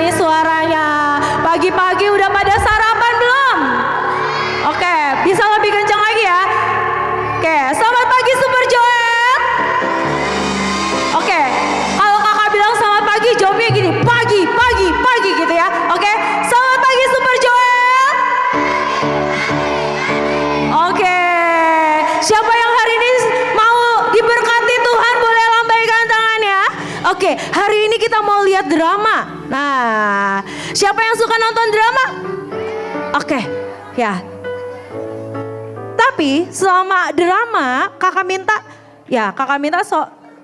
nih suaranya. Pagi-pagi udah pada sarapan belum? Oke, bisa lebih kencang lagi ya. Oke, selamat pagi Super Joel. Oke, kalau kakak bilang selamat pagi, jawabnya gini, pagi, pagi, pagi gitu ya. Oke, selamat pagi Super Joel. Oke, siapa yang hari ini mau diberkati Tuhan boleh lambaikan tangannya. Oke, hari ini kita mau lihat drama. Nah, siapa yang suka nonton drama? Oke, ya. Tapi selama drama kakak minta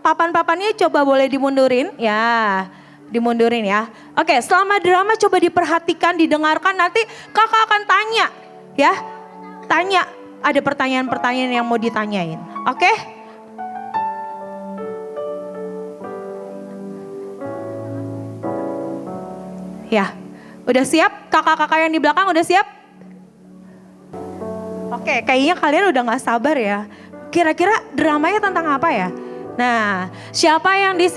papan-papannya coba boleh dimundurin. Ya, dimundurin ya. Oke, selama drama coba diperhatikan, didengarkan, nanti kakak akan tanya. Ya, tanya. Ada pertanyaan-pertanyaan yang mau ditanyain. Oke? Ya, udah siap? Kakak-kakak yang di belakang udah siap? Oke, kayaknya kalian udah gak sabar ya. Kira-kira dramanya tentang apa ya? Nah, siapa yang di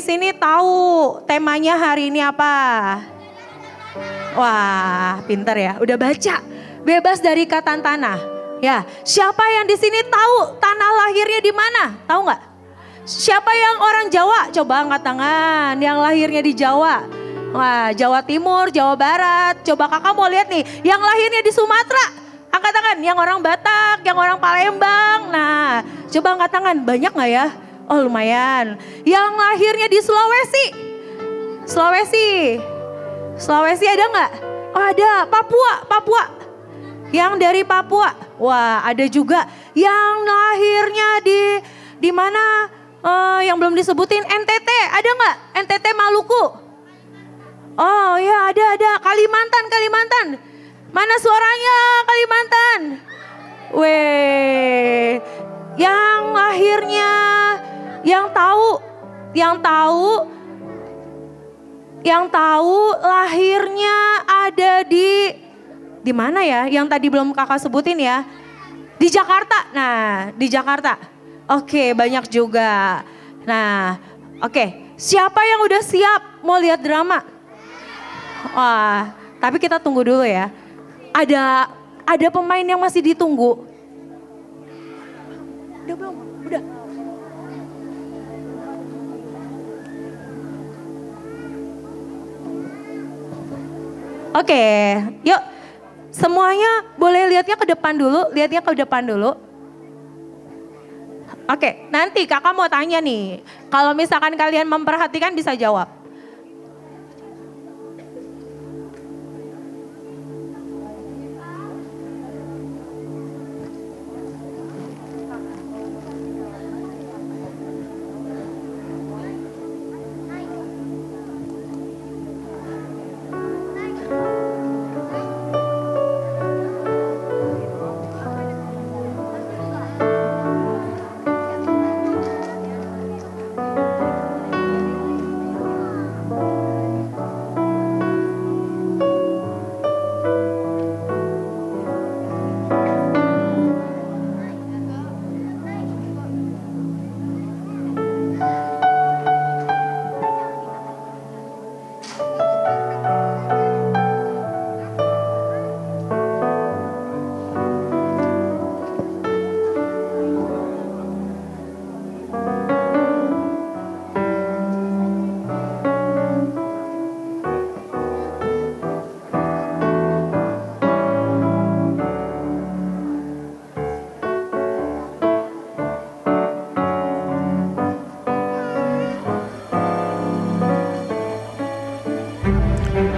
sini tahu temanya hari ini apa? Wah, pinter ya. Udah baca. Bebas dari ikatan tanah. Ya, siapa yang di sini tahu tanah lahirnya di mana? Tahu nggak? Siapa yang orang Jawa? Coba angkat tangan. Yang lahirnya di Jawa. Wah, Jawa Timur, Jawa Barat. Coba kakak mau lihat nih, yang lahirnya di Sumatera. Angkat tangan. Yang orang Batak, yang orang Palembang. Nah, coba angkat tangan. Banyak nggak ya? Oh, lumayan. Yang lahirnya di Sulawesi. Sulawesi ada nggak? Oh, ada. Papua. Yang dari Papua, wah ada juga yang lahirnya di mana yang belum disebutin, NTT, ada nggak? NTT Maluku? Oh ya ada. Kalimantan. Mana suaranya Kalimantan? Weh, yang lahirnya, yang tahu lahirnya ada di mana ya? Yang tadi belum kakak sebutin ya. Di Jakarta. Nah, di Jakarta. Oke, banyak juga. Nah, oke. Siapa yang udah siap mau lihat drama? Wah, tapi kita tunggu dulu ya. Ada pemain yang masih ditunggu. Udah belum? Udah. Oke, yuk. Semuanya boleh lihatnya ke depan dulu. Oke, nanti kakak mau tanya nih. Kalau misalkan kalian memperhatikan bisa jawab.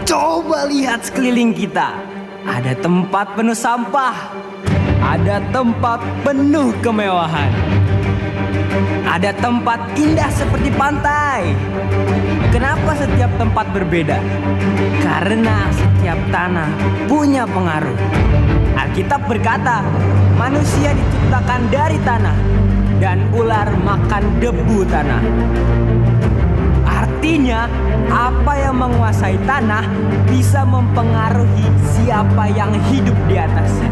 Coba lihat sekeliling kita. Ada tempat penuh sampah. Ada tempat penuh kemewahan. Ada tempat indah seperti pantai. Kenapa setiap tempat berbeda? Karena setiap tanah punya pengaruh. Alkitab berkata, manusia diciptakan dari tanah dan ular makan debu tanah. Artinya, apa yang menguasai tanah bisa mempengaruhi siapa yang hidup di atasnya.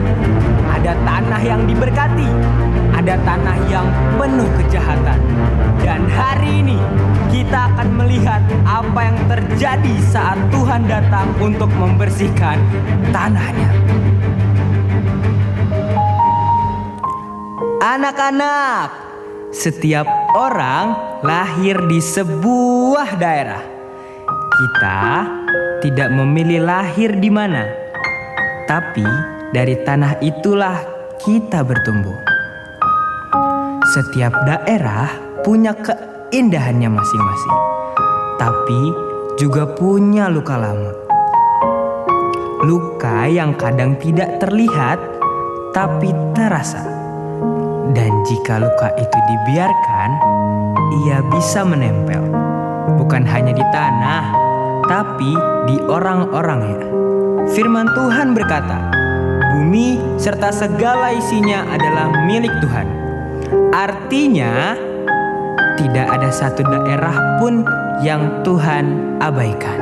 Ada tanah yang diberkati, ada tanah yang penuh kejahatan. Dan hari ini kita akan akan melihat apa yang terjadi saat Tuhan datang untuk membersihkan tanahnya. Anak-anak, setiap orang lahir di sebuah daerah. Kita tidak memilih lahir di mana, tapi dari tanah itulah kita bertumbuh. Setiap daerah punya keindahannya masing-masing, tapi juga punya luka lama. Luka yang kadang tidak terlihat, tapi terasa. Dan jika luka itu dibiarkan, ia bisa menempel, bukan hanya di tanah, tapi di orang-orangnya. Firman Tuhan berkata, bumi serta segala isinya adalah milik Tuhan. Artinya, tidak ada satu daerah pun yang Tuhan abaikan.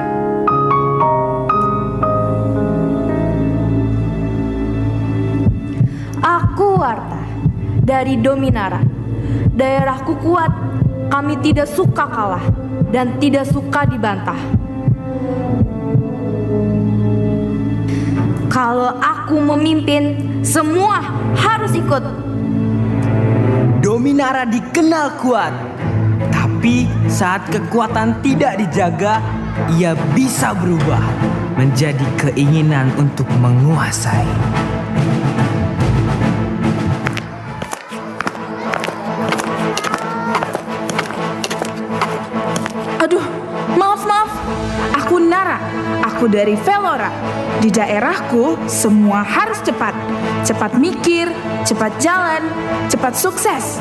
Aku Warta dari Dominara. Daerahku kuat, kami tidak suka kalah dan tidak suka dibantah. Kalau aku memimpin, semua harus ikut. Dominara dikenal kuat, tapi saat kekuatan tidak dijaga, ia bisa berubah menjadi keinginan untuk menguasai. Aduh, maaf. Aku Nara. Aku dari Velora. Di daerahku semua harus cepat. Cepat mikir, cepat jalan, cepat sukses.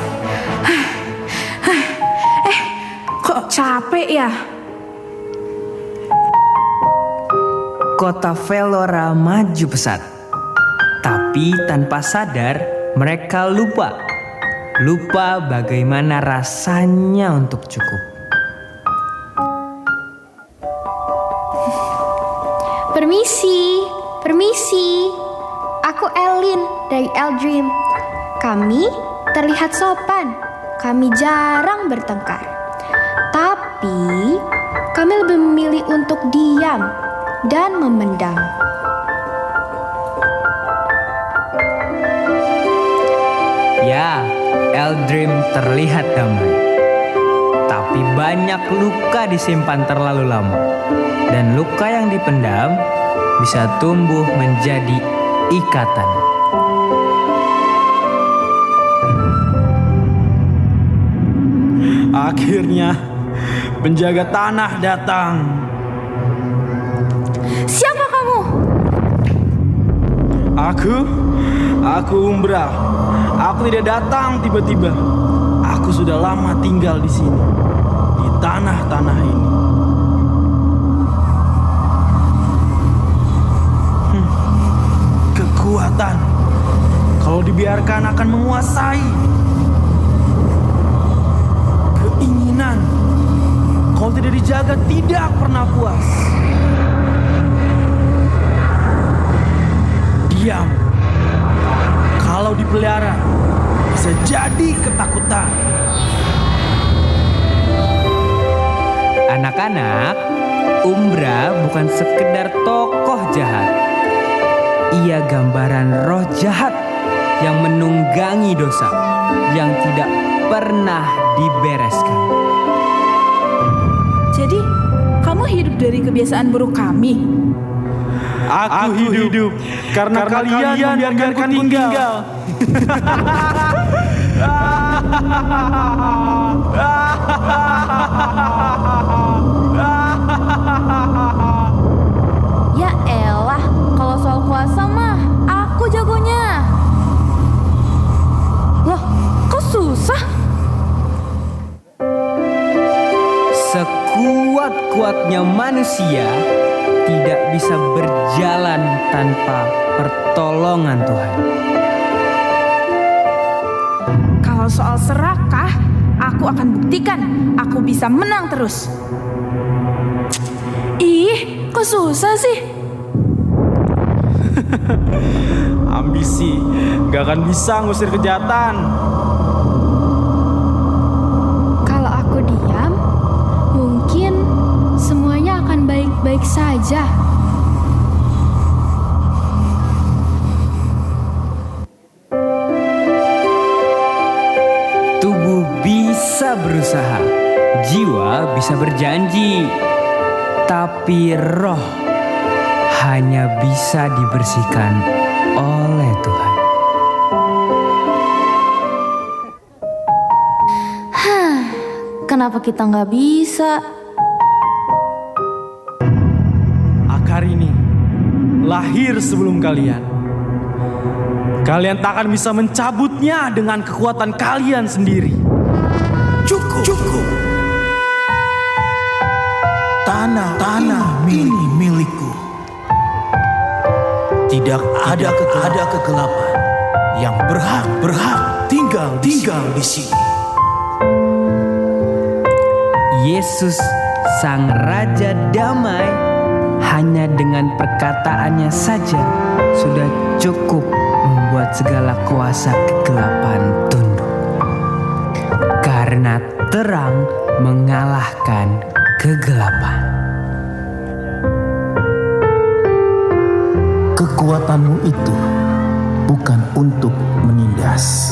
Kok capek ya? Kota Velora maju pesat, tapi tanpa sadar mereka lupa bagaimana rasanya untuk cukup. Permisi. Aku Elin dari Eldream. Kami terlihat sopan. Kami jarang bertengkar. Tapi kami lebih memilih untuk diam dan memendam. Ya, Eldream terlihat damai. Tapi banyak luka disimpan terlalu lama. Dan luka yang dipendam bisa tumbuh menjadi ikatan. Akhirnya penjaga tanah datang. Siapa kamu? Aku Umbra. Aku tidak datang tiba-tiba. Aku sudah lama tinggal di sini, di tanah-tanah ini. Kekuatan, kalau dibiarkan akan menguasai. Keinginan, kalau tidak dijaga tidak pernah puas. Diam, kalau dipelihara bisa jadi ketakutan. Anak-anak, Umbra bukan sekedar tokoh jahat. Ia gambaran roh jahat yang menunggangi dosa yang tidak pernah dibereskan. Jadi, kamu hidup dari kebiasaan buruk kami? Aku hidup karena kalian membiarkanku tinggal. Ya elah, kalau soal kuasa mah aku jagonya. Loh, kok susah? Sekuat-kuatnya manusia tidak bisa berjalan tanpa pertolongan Tuhan. Kalau soal serakah, aku akan buktikan aku bisa menang terus. Ih, kok susah sih? Ambisi gak akan bisa ngusir kejahatan. Kalau aku diam, mungkin baik-baik saja. Tubuh bisa berusaha, jiwa bisa berjanji, tapi roh hanya bisa dibersihkan oleh Tuhan. Kenapa kita nggak bisa? Akar ini lahir sebelum kalian. Kalian tak akan bisa mencabutnya dengan kekuatan kalian sendiri. Cukup. Tanah ini milikku. Tidak ada kegelapan yang berhak tinggal di sini. Yesus Sang Raja Damai hanya dengan perkataannya saja sudah cukup membuat segala kuasa kegelapan tunduk. Karena terang mengalahkan kegelapan. Kekuatanmu itu bukan untuk menindas,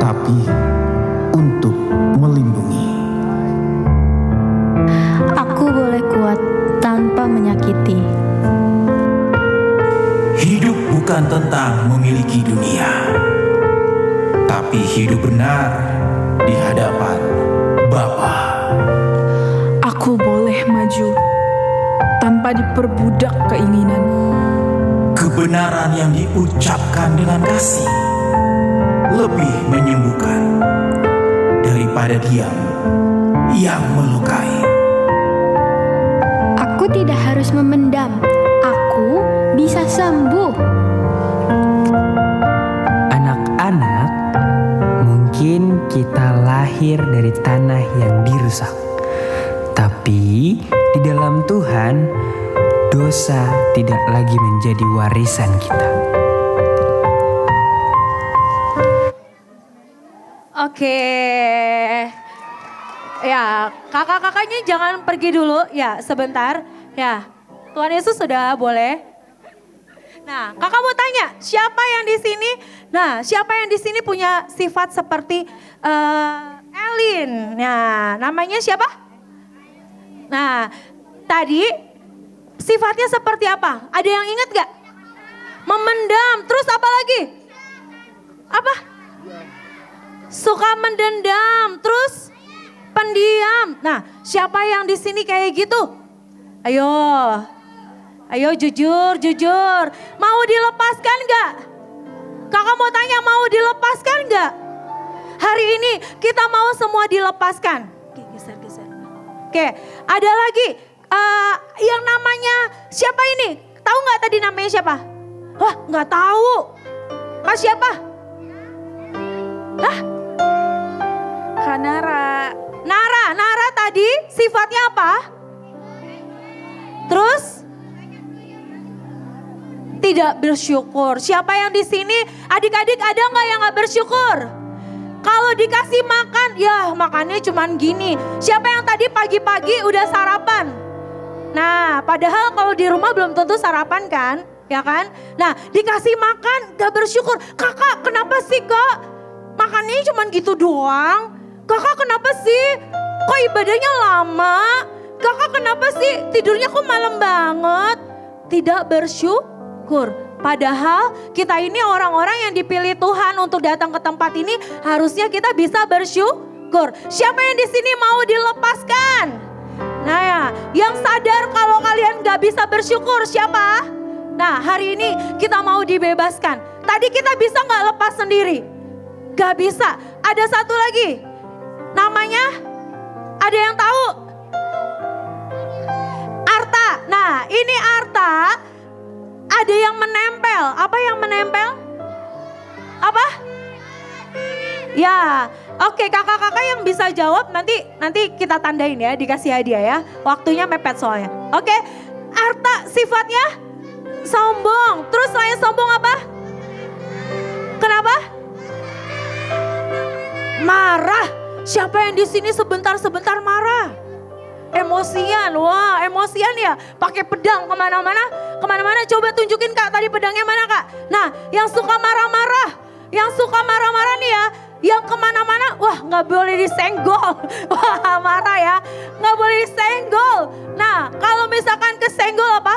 tapi untuk melindungi. Aku boleh kuat tanpa menyakiti. Hidup bukan tentang memiliki dunia, tapi hidup benar di hadapan Bapa. Aku boleh maju tanpa diperbudak keinginan. Kebenaran yang diucapkan dengan kasih lebih menyembuhkan daripada diam yang melukai. Aku tidak harus memendam. Aku bisa sembuh. Anak-anak, mungkin kita lahir dari tanah yang dirusak. Tapi di dalam Tuhan, dosa tidak lagi menjadi warisan kita. Oke. Ya, kakak-kakaknya jangan pergi dulu ya sebentar. Ya, Tuhan Yesus sudah boleh. Nah, kakak mau tanya, siapa yang di sini? Nah, siapa yang di sini punya sifat seperti Elin? Nah, namanya siapa? Nah, tadi sifatnya seperti apa? Ada yang ingat gak? Memendam, terus apa lagi? Apa? Suka mendendam, terus pendiam. Nah, siapa yang di sini kayak gitu? Ayo jujur. Mau dilepaskan gak? Kakak mau tanya, mau dilepaskan gak? Hari ini kita mau semua dilepaskan. Oke, geser. Oke, ada lagi yang namanya siapa ini? Tahu gak tadi namanya siapa? Wah, gak tahu. Kak siapa? Hah? Kak Nara. Nara tadi sifatnya apa? Terus? Tidak bersyukur. Siapa yang di sini? Adik-adik ada nggak yang nggak bersyukur? Kalau dikasih makan, ya makannya cuman gini. Siapa yang tadi pagi-pagi udah sarapan? Nah, padahal kalau di rumah belum tentu sarapan kan? Ya kan? Nah, dikasih makan gak bersyukur. Kakak, kenapa sih kak? Makannya cuman gitu doang. Kakak kenapa sih? Kok ibadahnya lama? Kakak kenapa sih tidurnya kok malam banget? Tidak bersyukur. Padahal kita ini orang-orang yang dipilih Tuhan untuk datang ke tempat ini, harusnya kita bisa bersyukur. Siapa yang di sini mau dilepaskan? Nah ya, yang sadar kalau kalian gak bisa bersyukur siapa? Nah hari ini kita mau dibebaskan. Tadi kita bisa gak lepas sendiri? Gak bisa. Ada satu lagi. Namanya, ada yang tahu? Arta. Nah ini Arta, ada yang menempel. Apa yang menempel? Apa? Ya, oke kakak-kakak yang bisa jawab nanti kita tandain ya, dikasih hadiah ya. Waktunya mepet soalnya. Oke, Arta sifatnya sombong. Terus selain sombong apa? Kenapa? Marah. Siapa yang di sini sebentar-sebentar marah? emosian. Wah, emosian ya. Pakai pedang kemana-mana. Kemana-mana, coba tunjukin Kak tadi pedangnya mana Kak. Nah, yang suka marah-marah. Yang suka marah-marah nih ya. Yang kemana-mana, wah gak boleh disenggol. Wah marah ya, gak boleh disenggol. Nah, kalau misalkan kesenggol apa?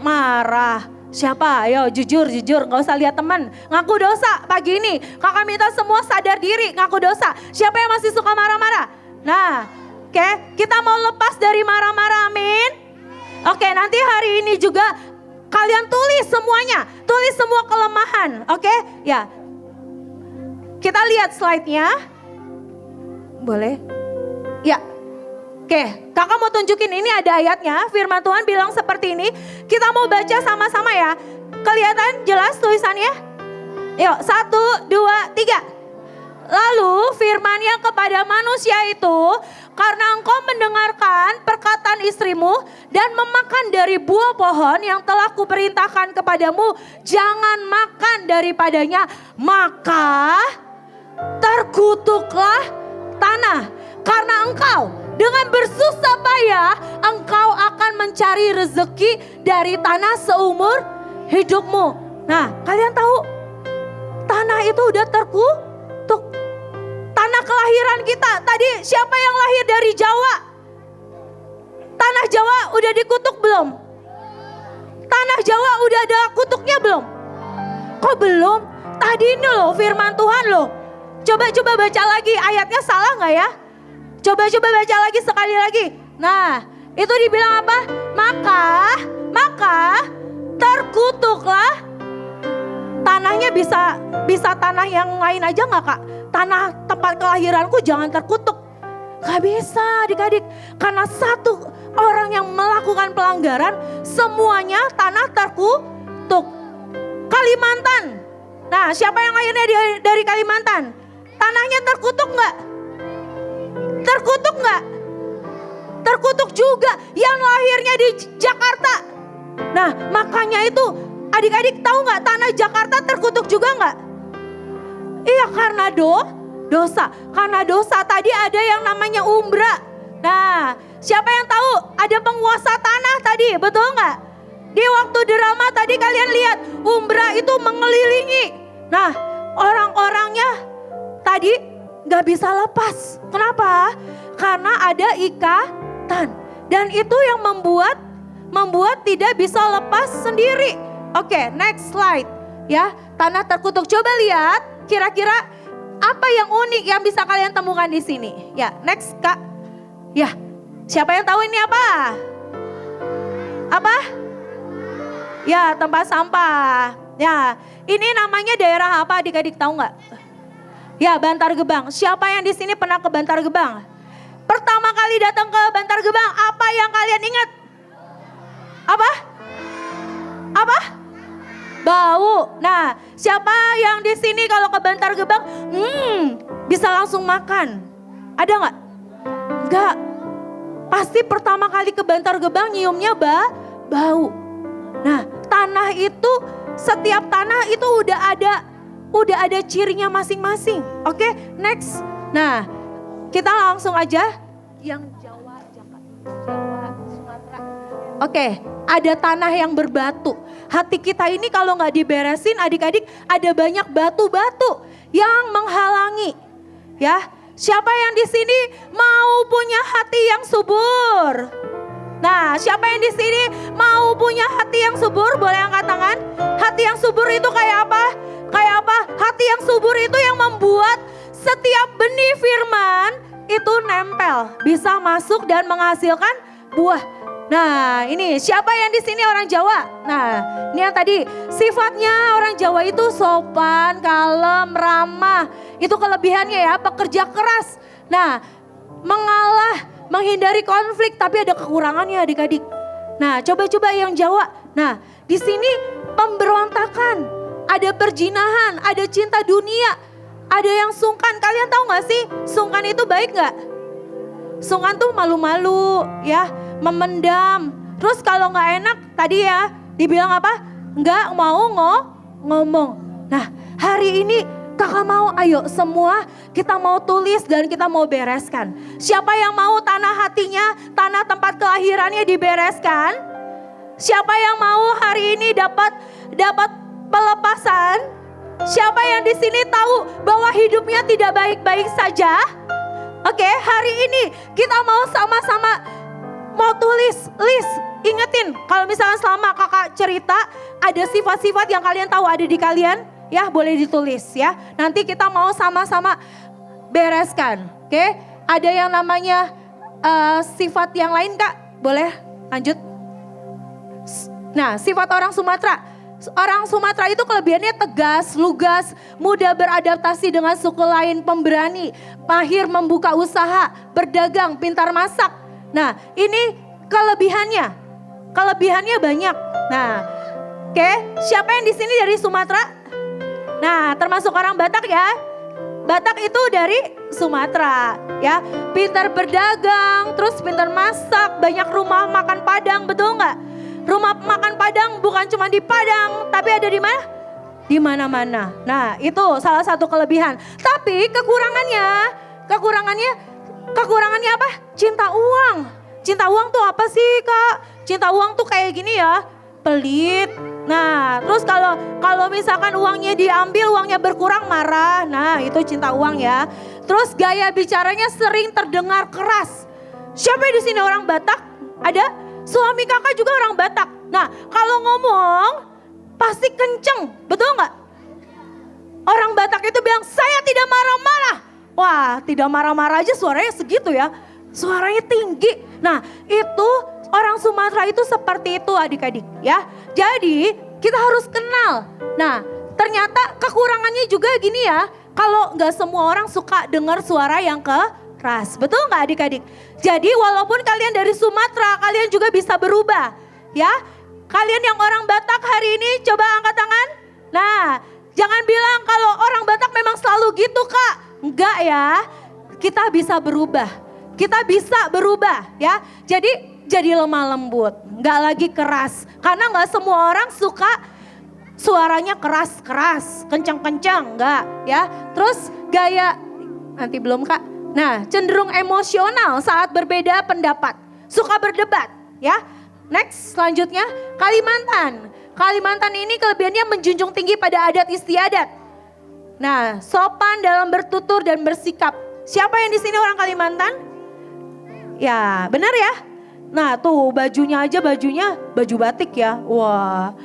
Marah. Siapa? Ayo jujur, gak usah lihat teman. Ngaku dosa pagi ini. Kakak minta semua sadar diri, ngaku dosa. Siapa yang masih suka marah-marah? Nah, oke, kita mau lepas dari marah-marah, amin. Oke, nanti hari ini juga kalian tulis semuanya. Tulis semua kelemahan, oke? Ya, kita lihat slide-nya. Boleh? Ya. Oke, kakak mau tunjukin ini ada ayatnya. Firman Tuhan bilang seperti ini. Kita mau baca sama-sama ya. Kelihatan jelas tulisannya? Yuk, 1, 2, 3. Lalu firman-Nya kepada manusia itu, karena engkau mendengarkan perkataan istrimu dan memakan dari buah pohon yang telah kuperintahkan kepadamu, jangan makan daripadanya, maka terkutuklah tanah. Karena engkau dengan bersusah payah, engkau akan mencari rezeki dari tanah seumur hidupmu. Nah, kalian tahu tanah itu udah terkutuk. Tanah kelahiran kita, tadi siapa yang lahir dari Jawa? Tanah Jawa udah dikutuk belum? Tanah Jawa udah ada kutuknya belum? Kok belum? Tadi ini loh firman Tuhan loh. Coba baca lagi, ayatnya salah gak ya? Coba baca lagi sekali lagi. Nah, itu dibilang apa? Maka terkutuklah. Tanahnya bisa tanah yang lain aja gak Kak? Tanah tempat kelahiranku jangan terkutuk. Gak bisa adik-adik. Karena satu orang yang melakukan pelanggaran, semuanya tanah terkutuk. Kalimantan. Nah, siapa yang lahirnya dari Kalimantan? Tanahnya terkutuk gak? Terkutuk gak? Terkutuk juga. Yang lahirnya di Jakarta. Nah, makanya itu adik-adik tahu gak tanah Jakarta terkutuk juga gak? Iya, karena dosa. Karena dosa tadi ada yang namanya umbra. Nah, siapa yang tahu ada penguasa tanah tadi, betul gak? Di waktu drama tadi kalian lihat umbra itu mengelilingi. Nah, orang-orangnya tadi gak bisa lepas. Kenapa? Karena ada ikatan. Dan itu yang membuat tidak bisa lepas sendiri. Oke, next slide. Ya, tanah terkutuk. Coba lihat kira-kira apa yang unik yang bisa kalian temukan di sini. Ya, next Kak. Ya, siapa yang tahu ini apa? Apa? Ya, tempat sampah. Ya, ini namanya daerah apa adik-adik tahu nggak? Ya, Bantar Gebang. Siapa yang di sini pernah ke Bantar Gebang? Pertama kali datang ke Bantar Gebang, apa yang kalian ingat? Apa? Bau. Nah, siapa yang di sini kalau ke Bantar Gebang, bisa langsung makan? Ada nggak? Enggak. Pasti pertama kali ke Bantar Gebang nyiumnya bau. Nah, tanah itu, setiap tanah itu udah ada cirinya masing-masing. Oke, next. Nah, kita langsung aja yang Jawa, Sumatera. Oke, ada tanah yang berbatu. Hati kita ini kalau nggak diberesin, adik-adik, ada banyak batu-batu yang menghalangi. Ya, siapa yang di sini mau punya hati yang subur? Nah, siapa yang di sini mau punya hati yang subur? Boleh angkat tangan. Hati yang subur itu kayak apa? Kayak apa? Hati yang subur itu yang membuat setiap benih firman itu nempel, bisa masuk dan menghasilkan buah. Nah, ini siapa yang di sini orang Jawa? Nah, ini yang tadi sifatnya orang Jawa itu sopan, kalem, ramah. Itu kelebihannya ya, pekerja keras. Nah, mengalah, menghindari konflik, tapi ada kekurangannya adik-adik. Nah, coba yang Jawa. Nah, di sini pemberontakan, ada perjinahan, ada cinta dunia, ada yang sungkan. Kalian tahu gak sih sungkan itu baik gak? Sungkan tuh malu-malu ya, memendam. Terus kalau gak enak tadi ya dibilang apa? Gak mau ngomong. Nah, hari ini Kakak mau, ayo semua kita mau tulis dan kita mau bereskan. Siapa yang mau tanah hatinya, tanah tempat kelahirannya dibereskan? Siapa yang mau hari ini dapat pelepasan? Siapa yang di sini tahu bahwa hidupnya tidak baik-baik saja? Oke, hari ini kita mau sama-sama mau tulis list. Ingetin, kalau misalnya selama kakak cerita ada sifat-sifat yang kalian tahu ada di kalian, ya boleh ditulis ya. Nanti kita mau sama-sama bereskan. Oke, ada yang namanya sifat yang lain kak, boleh lanjut. Nah, sifat orang Sumatera. Orang Sumatera itu kelebihannya tegas, lugas, mudah beradaptasi dengan suku lain, pemberani, mahir membuka usaha, berdagang, pintar masak. Nah, ini kelebihannya. Kelebihannya banyak. Nah, oke, siapa yang di sini dari Sumatera? Nah, termasuk orang Batak ya. Batak itu dari Sumatera ya. Pintar berdagang, terus pintar masak, banyak rumah makan Padang, betul nggak? Rumah makan Padang bukan cuma di Padang, tapi ada di mana? Di mana-mana. Nah, itu salah satu kelebihan. Tapi kekurangannya apa? Cinta uang. Cinta uang tuh apa sih kak? Cinta uang tuh kayak gini ya, pelit. Nah, terus kalau misalkan uangnya diambil, uangnya berkurang marah. Nah, itu cinta uang ya. Terus gaya bicaranya sering terdengar keras. Siapa di sini orang Batak? Ada? Suami kakak juga orang Batak. Nah, kalau ngomong pasti kenceng, betul nggak? Orang Batak itu bilang, saya tidak marah-marah. Wah, tidak marah-marah aja suaranya segitu ya. Suaranya tinggi. Nah, itu orang Sumatera itu seperti itu adik-adik ya. Jadi kita harus kenal. Nah, ternyata kekurangannya juga gini ya. Kalau nggak semua orang suka dengar suara yang keras. Betul nggak adik-adik? Jadi walaupun kalian dari Sumatera, kalian juga bisa berubah. Ya, kalian yang orang Batak hari ini coba angkat tangan. Nah, jangan bilang kalau orang Batak memang selalu gitu kak. Enggak ya, kita bisa berubah. Kita bisa berubah ya. Jadi lemah lembut, nggak lagi keras. Karena nggak semua orang suka suaranya keras-keras, kencang-kencang, nggak ya. Terus gaya, nanti belum kak. Nah, cenderung emosional saat berbeda pendapat, suka berdebat ya. Next, selanjutnya Kalimantan. Kalimantan ini kelebihannya menjunjung tinggi pada adat istiadat. Nah, sopan dalam bertutur dan bersikap. Siapa yang di sini orang Kalimantan? Ya, benar ya. Nah, tuh bajunya aja baju batik ya. Wah,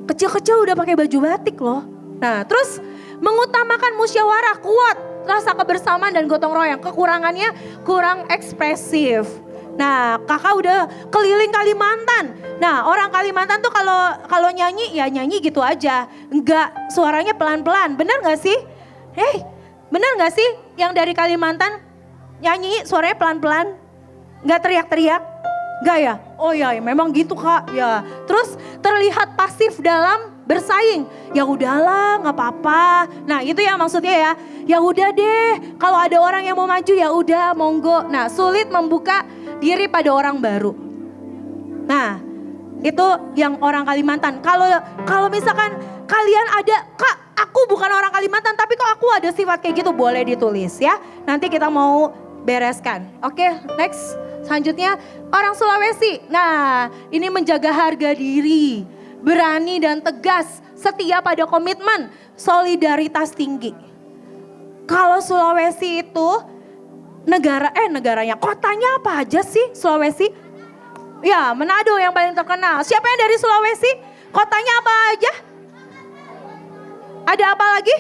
kecil-kecil udah pakai baju batik loh. Nah, terus mengutamakan musyawarah, kuat, rasa kebersamaan dan gotong royong. Kekurangannya kurang ekspresif. Nah, kakak udah keliling Kalimantan. Nah, orang Kalimantan tuh kalau nyanyi ya nyanyi gitu aja. Enggak, suaranya pelan-pelan. Bener gak sih? Bener gak sih yang dari Kalimantan nyanyi suaranya pelan-pelan? Enggak teriak-teriak? Enggak ya? Oh ya, memang gitu kak. Ya, terus terlihat pasif dalam bersaing. Ya udahlah, nggak apa-apa. Nah, itu ya maksudnya ya. Ya udah deh, kalau ada orang yang mau maju ya udah, monggo. Nah, sulit membuka diri pada orang baru. Nah, itu yang orang Kalimantan. Kalau misalkan kalian ada, kak, aku bukan orang Kalimantan, tapi kok aku ada sifat kayak gitu, boleh ditulis ya. Nanti kita mau bereskan. Oke, next. Selanjutnya orang Sulawesi. Nah, ini menjaga harga diri, berani dan tegas, setia pada komitmen, solidaritas tinggi. Kalau Sulawesi itu negaranya, kotanya apa aja sih Sulawesi? Ya, Manado yang paling terkenal. Siapa yang dari Sulawesi? Kotanya apa aja? Ada apa lagi?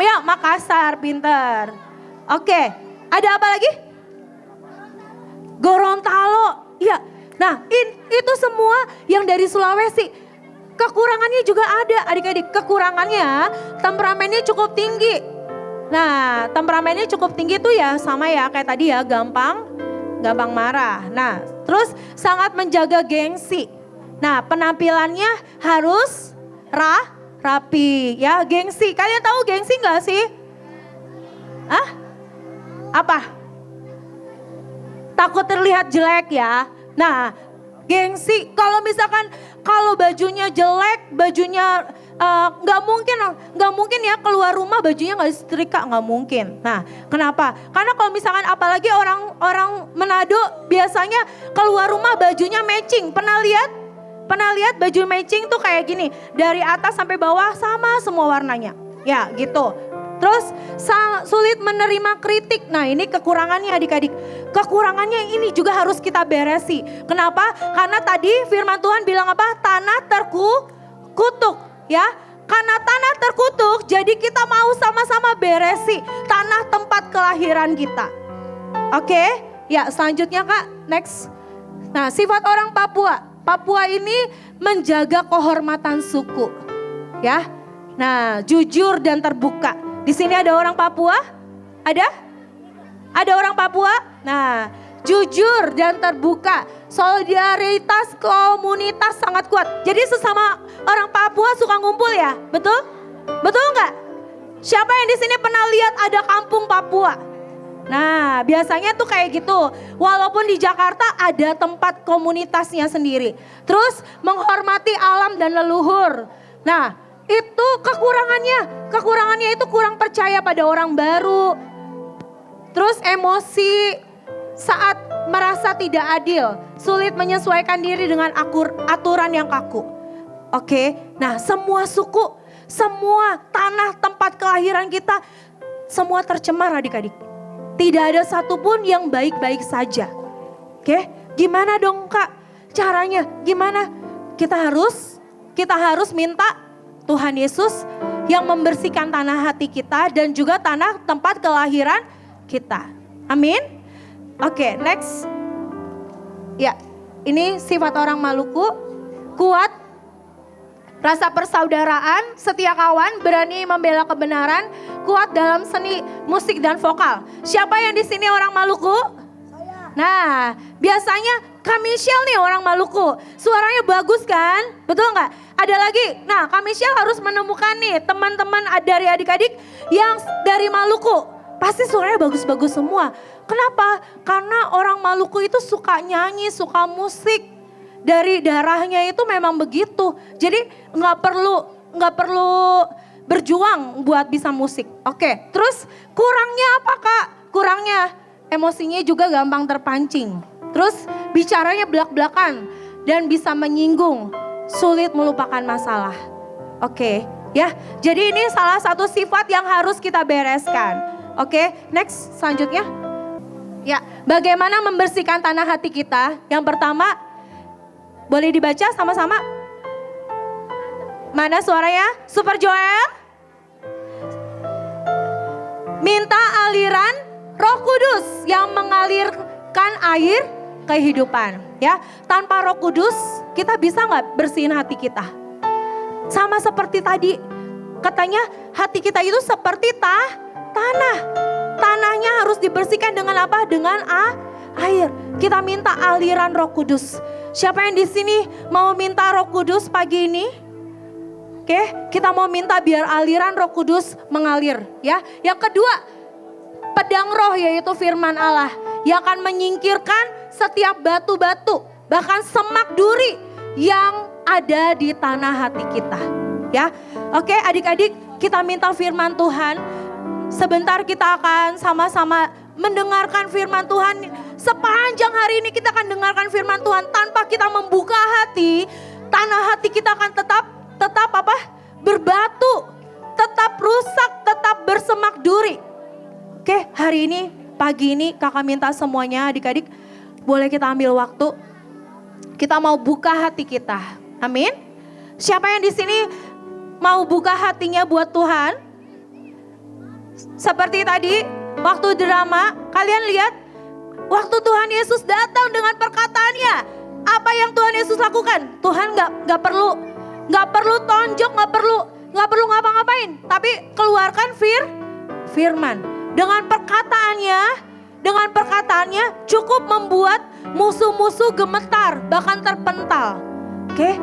Ya, Makassar, pinter. Oke, ada apa lagi? Gorontalo, ya. Nah, itu semua yang dari Sulawesi. Kekurangannya juga ada, adik-adik. Kekurangannya temperamennya cukup tinggi. Nah, temperamennya cukup tinggi tuh ya sama ya kayak tadi ya, gampang marah. Nah, terus sangat menjaga gengsi. Nah, penampilannya harus rapi ya, gengsi. Kalian tahu gengsi nggak sih? Apa? Takut terlihat jelek ya. Nah, gengsi kalau misalkan kalau bajunya jelek, bajunya nggak mungkin ya keluar rumah bajunya nggak disetrika, nggak mungkin. Nah, kenapa? Karena kalau misalkan apalagi orang Manado biasanya keluar rumah bajunya matching. Pernah lihat baju matching tuh kayak gini, dari atas sampai bawah sama semua warnanya. Ya, gitu. Terus sulit menerima kritik. Nah, ini kekurangannya adik-adik. Kekurangannya ini juga harus kita beresi. Kenapa? Karena tadi firman Tuhan bilang apa? Tanah terkutuk, ya. Karena tanah terkutuk, jadi kita mau sama-sama beresi tanah tempat kelahiran kita. Oke? Ya, selanjutnya Kak, next. Nah, sifat orang Papua. Papua ini menjaga kehormatan suku. Ya. Nah, jujur dan terbuka. Di sini ada orang Papua? Ada? Ada orang Papua? Nah, jujur dan terbuka. Solidaritas komunitas sangat kuat. Jadi sesama orang Papua suka ngumpul ya? Betul? Betul nggak? Siapa yang di sini pernah lihat ada kampung Papua? Nah, biasanya tuh kayak gitu. Walaupun di Jakarta ada tempat komunitasnya sendiri. Terus menghormati alam dan leluhur. Nah, itu kekurangannya. Kekurangannya itu kurang percaya pada orang baru. Terus emosi saat merasa tidak adil. Sulit menyesuaikan diri dengan aturan yang kaku. Oke, nah semua suku, semua tanah tempat kelahiran kita, semua tercemar adik-adik. Tidak ada satupun yang baik-baik saja. Oke, gimana dong Kak caranya? Gimana? Kita harus minta Tuhan Yesus yang membersihkan tanah hati kita dan juga tanah tempat kelahiran kita. Amin. Oke, next. Ya, ini sifat orang Maluku. Kuat, rasa persaudaraan, setia kawan, berani membela kebenaran, kuat dalam seni musik dan vokal. Siapa yang di sini orang Maluku? Saya. Nah, biasanya Kak Michelle nih orang Maluku. Suaranya bagus kan? Betul nggak? Ada lagi, nah Kak Michelle harus menemukan nih teman-teman dari adik-adik yang dari Maluku. Pasti suaranya bagus-bagus semua. Kenapa? Karena orang Maluku itu suka nyanyi, suka musik. Dari darahnya itu memang begitu. Jadi nggak perlu berjuang buat bisa musik. Oke, terus kurangnya apa Kak? Kurangnya emosinya juga gampang terpancing. Terus bicaranya belak-belakan dan bisa menyinggung. Sulit melupakan masalah. Oke, ya. Jadi ini salah satu sifat yang harus kita bereskan. Oke, next selanjutnya. Ya, bagaimana membersihkan tanah hati kita? Yang pertama, boleh dibaca sama-sama? Mana suaranya? Super Joel? Minta aliran Roh Kudus yang mengalirkan air kehidupan. Ya, tanpa Roh Kudus kita bisa nggak bersihin hati kita? Sama seperti tadi, katanya hati kita itu seperti tanah. Tanahnya harus dibersihkan dengan apa? Dengan air. Kita minta aliran Roh Kudus. Siapa yang di sini mau minta Roh Kudus pagi ini? Oke, kita mau minta biar aliran Roh Kudus mengalir, ya. Yang kedua, pedang roh yaitu firman Allah yang akan menyingkirkan setiap batu-batu, bahkan semak duri yang ada di tanah hati kita. Ya, oke adik-adik, kita minta firman Tuhan. Sebentar kita akan sama-sama mendengarkan firman Tuhan. Sepanjang hari ini kita akan dengarkan firman Tuhan tanpa kita membuka hati. Tanah hati kita akan tetap apa? Berbatu, tetap rusak, tetap bersemak duri. Oke, hari ini, pagi ini kakak minta semuanya adik-adik boleh kita ambil waktu. Kita mau buka hati kita. Amin. Siapa yang di sini mau buka hatinya buat Tuhan? Seperti tadi, waktu drama, kalian lihat waktu Tuhan Yesus datang dengan perkataannya. Apa yang Tuhan Yesus lakukan? Tuhan nggak perlu tonjok, nggak perlu ngapa-ngapain, tapi keluarkan firman. Dengan perkataannya cukup membuat musuh-musuh gemetar, bahkan terpental. Oke,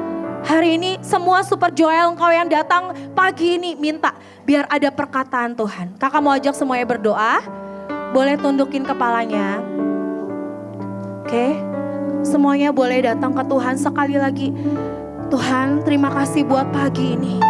hari ini semua Super Joel engkau yang datang pagi ini minta biar ada perkataan Tuhan. Kakak mau ajak semuanya berdoa, boleh tundukin kepalanya. Oke, semuanya boleh datang ke Tuhan sekali lagi. Tuhan, terima kasih buat pagi ini.